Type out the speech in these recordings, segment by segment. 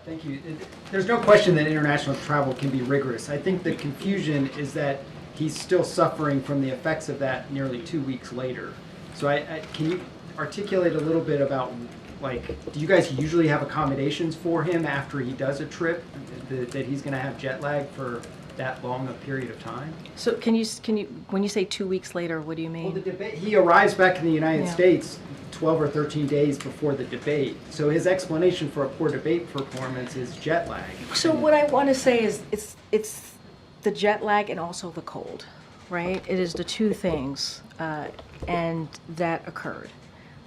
Thank you. There's no question that international travel can be rigorous. I think the confusion is that he's still suffering from the effects of that nearly 2 weeks later. So can you articulate a little bit about, like, do you guys usually have accommodations for him after he does a trip, that he's going to have jet lag for that long a period of time? So can you, when you say 2 weeks later, what do you mean? Well, the debate, he arrives back in the United States 12 or 13 days before the debate. So his explanation for a poor debate performance is jet lag. So what I want to say is it's the jet lag and also the cold, right? It is the two things and that occurred.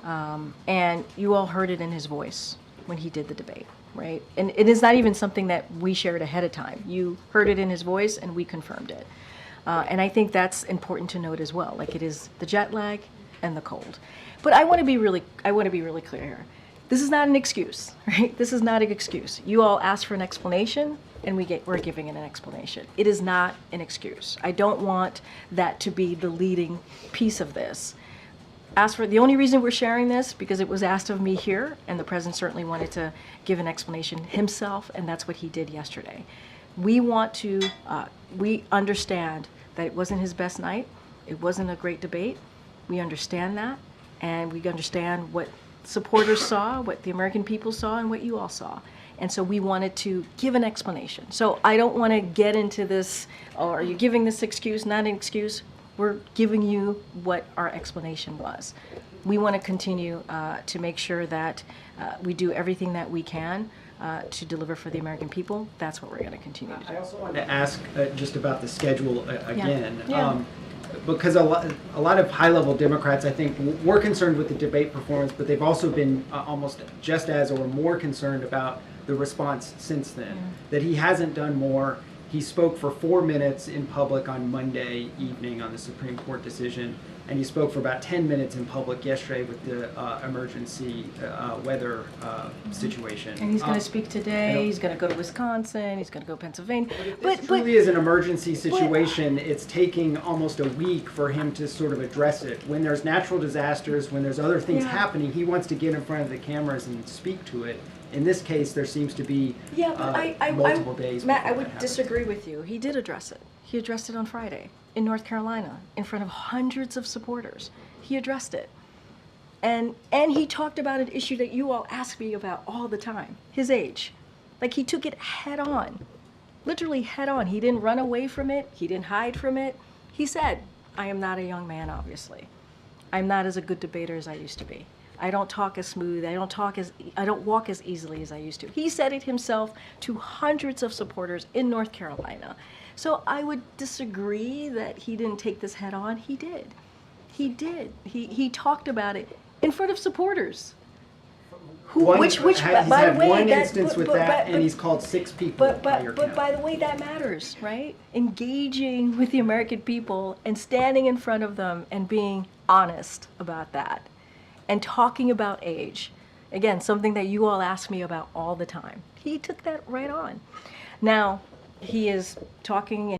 And you all heard it in his voice when he did the debate, right? And it is not even something that we shared ahead of time. You heard it in his voice and we confirmed it. And I think that's important to note as well. Like, it is the jet lag and the cold. But I want to be really clear here. This is not an excuse, right? This is not an excuse. You all asked for an explanation, and we're giving it an explanation. It is not an excuse. I don't want that to be the leading piece of this. The only reason we're sharing this, because it was asked of me here, and the president certainly wanted to give an explanation himself, and that's what he did yesterday. We understand that it wasn't his best night. It wasn't a great debate. We understand that, and we understand what supporters saw, what the American people saw, and what you all saw. And so we wanted to give an explanation. So I don't want to get into this, oh, are you giving this excuse, not an excuse? We're giving you what our explanation was. We want to continue to make sure that we do everything that we can to deliver for the American people. That's what we're going to continue to do. I also wanted to ask just about the schedule again. Yeah. Because a lot of high-level Democrats, I think, were concerned with the debate performance, but they've also been almost just as or more concerned about the response since then. Yeah. That he hasn't done more. He spoke for 4 minutes in public on Monday evening on the Supreme Court decision, and he spoke for about 10 minutes in public yesterday with the emergency weather situation. And he's going to speak today. He's going to go to Wisconsin. He's going to go to Pennsylvania. But it truly is an emergency situation. It's taking almost a week for him to sort of address it. When there's natural disasters, when there's other things happening, he wants to get in front of the cameras and speak to it. In this case, there seems to be multiple days. Matt, I would disagree with you. He did address it. He addressed it on Friday in North Carolina in front of hundreds of supporters. He addressed it. And he talked about an issue that you all ask me about all the time, his age. Like, he took it head on, literally head on. He didn't run away from it. He didn't hide from it. He said, I am not a young man, obviously. I'm not as a good debater as I used to be. I don't talk as smooth. I don't walk as easily as I used to. He said it himself to hundreds of supporters in North Carolina. So I would disagree that he didn't take this head on. He did. He did. He talked about it in front of supporters. He's had one instance with that, and he's called 6 people. But by the way, that matters, right? Engaging with the American people and standing in front of them and being honest about that. And talking about age. Again, something that you all ask me about all the time. He took that right on. Now, he is talking